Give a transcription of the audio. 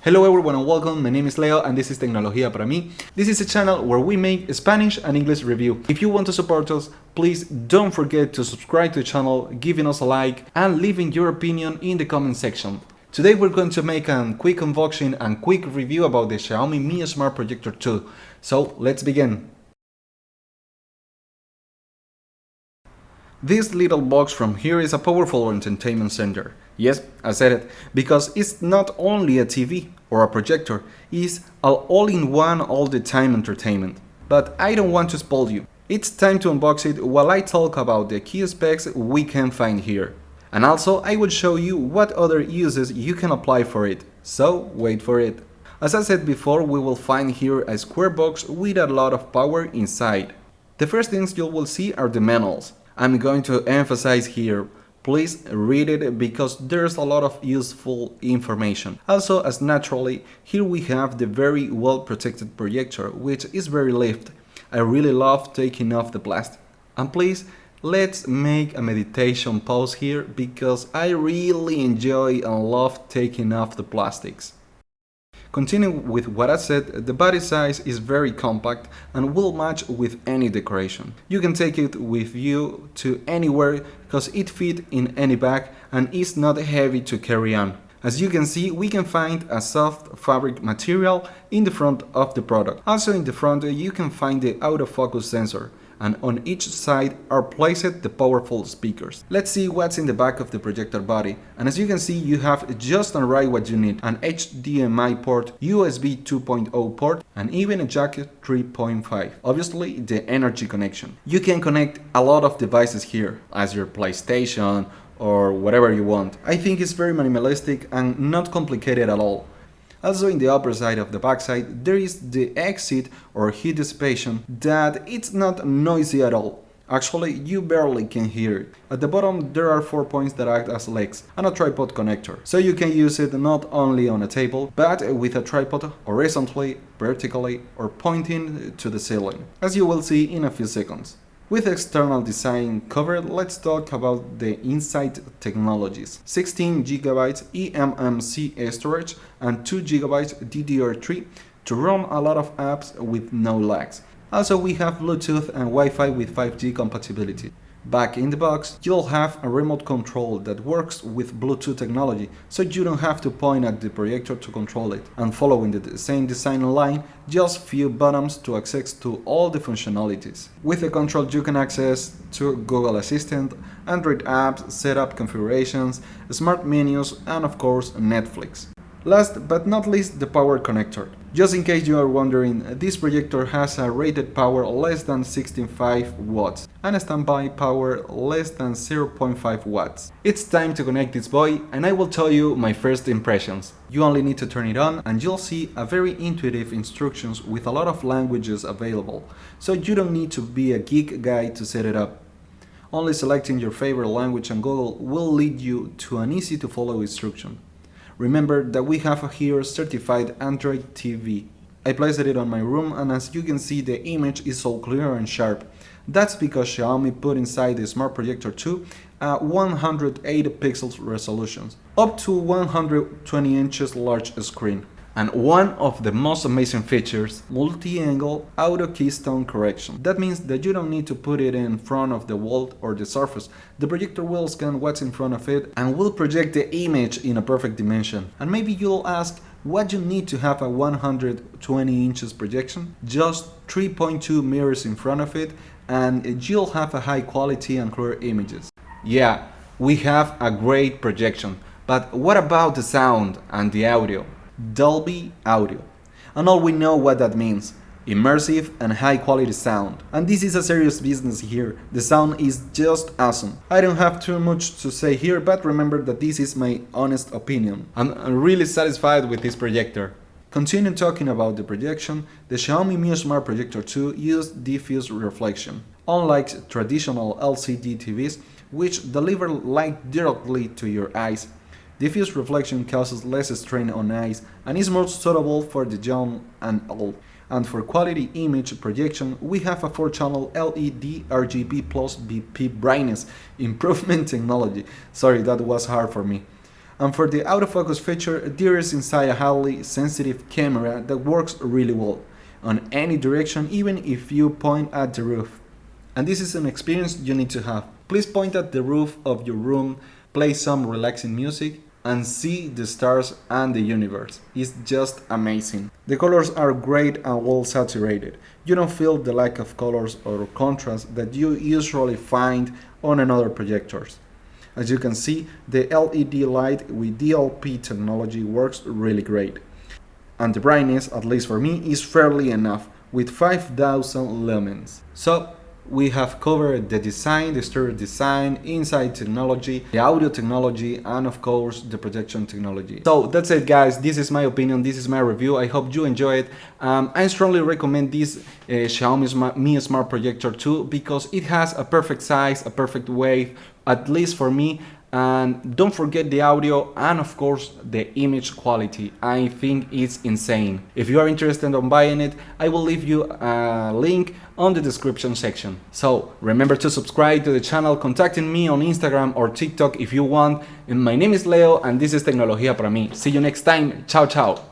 Hello everyone and welcome, my name is Leo and this is Tecnología para mí. This is a channel where we make Spanish and English review. If you want to support us, please don't forget to subscribe to the channel, giving us a like and leaving your opinion in the comment section. Today we're going to make a quick unboxing and quick review about the Xiaomi Mi Smart Projector 2. So let's begin. This little box from here is a powerful entertainment center. Yes, I said it, because it's not only a TV or a projector, it's an all-in-one all-the-time entertainment. But I don't want to spoil you. It's time to unbox it while I talk about the key specs we can find here. And also I will show you what other uses you can apply for it, so wait for it. As I said before, we will find here a square box with a lot of power inside. The first things you will see are the manuals. I'm going to emphasize here, please read it because there's a lot of useful information. Also, as naturally, here we have the very well protected projector, which is very light. I really love taking off the plastic. And please, let's make a meditation pause here because I really enjoy and love taking off the plastics. Continuing with what I said, the body size is very compact and will match with any decoration. You can take it with you to anywhere because it fits in any bag and is not heavy to carry on. As you can see, we can find a soft fabric material in the front of the product. Also in the front you can find the autofocus sensor, and on each side are placed the powerful speakers. Let's see what's in the back of the projector body, and as you can see you have just and right what you need: an HDMI port, USB 2.0 port and even a jack 3.5. Obviously the energy connection. You can connect a lot of devices here, as your PlayStation or whatever you want. I think it's very minimalistic and not complicated at all. Also in the upper side of the backside there is the exit or heat dissipation that it's not noisy at all. Actually, you barely can hear it. At the bottom there are 4 points that act as legs and a tripod connector. So you can use it not only on a table, but with a tripod horizontally, vertically or pointing to the ceiling, as you will see in a few seconds. With external design covered, let's talk about the inside technologies. 16GB eMMC storage and 2GB DDR3 to run a lot of apps with no lags. Also we have Bluetooth and Wi-Fi with 5G compatibility. Back in the box, you'll have a remote control that works with Bluetooth technology, so you don't have to point at the projector to control it. And following the same design line, just few buttons to access to all the functionalities. With the control you can access to Google Assistant, Android apps, setup configurations, smart menus and of course Netflix. Last but not least, the power connector. Just in case you are wondering, this projector has a rated power less than 65 watts and a standby power less than 0.5 watts. It's time to connect this boy and I will tell you my first impressions. You only need to turn it on and you'll see a very intuitive instructions with a lot of languages available, so you don't need to be a geek guy to set it up. Only selecting your favorite language and Google will lead you to an easy to follow instruction. Remember that we have here certified Android TV. I placed it on my room and as you can see the image is so clear and sharp. That's because Xiaomi put inside the Smart Projector 2 a 108 pixels resolution, up to 120 inches large screen. And one of the most amazing features, multi-angle auto keystone correction. That means that you don't need to put it in front of the wall or the surface. The projector will scan what's in front of it and will project the image in a perfect dimension. And maybe you'll ask, what you need to have a 120 inches projection? Just 3.2 mirrors in front of it and you'll have a high quality and clear images. Yeah, we have a great projection, but what about the sound and the audio? Dolby audio. And all we know what that means: immersive and high quality sound. And this is a serious business here. The sound is just awesome. I don't have too much to say here, but remember that this is my honest opinion. I'm really satisfied with this projector. Continuing talking about the projection, the Xiaomi Mi Smart Projector 2 used diffuse reflection, unlike traditional LCD TVs which deliver light directly to your eyes. Diffuse reflection causes less strain on eyes and is more suitable for the young and old. And for quality image projection, we have a 4-channel LED RGB plus BP brightness improvement technology. Sorry, that was hard for me. And for the autofocus feature, there is inside a highly sensitive camera that works really well on any direction, even if you point at the roof. And this is an experience you need to have. Please point at the roof of your room, play some relaxing music, and see the stars and the universe. It's just amazing. The colors are great and well saturated. You don't feel the lack of colors or contrast that you usually find on another projectors. As you can see, the LED light with DLP technology works really great. And the brightness, at least for me, is fairly enough with 5000 lumens. So we have covered the design, the exterior design, inside technology, the audio technology, and of course the projection technology. So that's it, guys. This is my opinion, this is my review. I hope you enjoy it. I strongly recommend this Xiaomi Mi Smart Projector 2 because it has a perfect size, a perfect weight, at least for me. And don't forget the audio and of course the image quality. I think it's insane. If you are interested in buying it, I will leave you a link on the description section. So remember to subscribe to the channel, contacting me on Instagram or TikTok if you want. And my name is Leo and this is Tecnología para mí. See you next time. Ciao, ciao.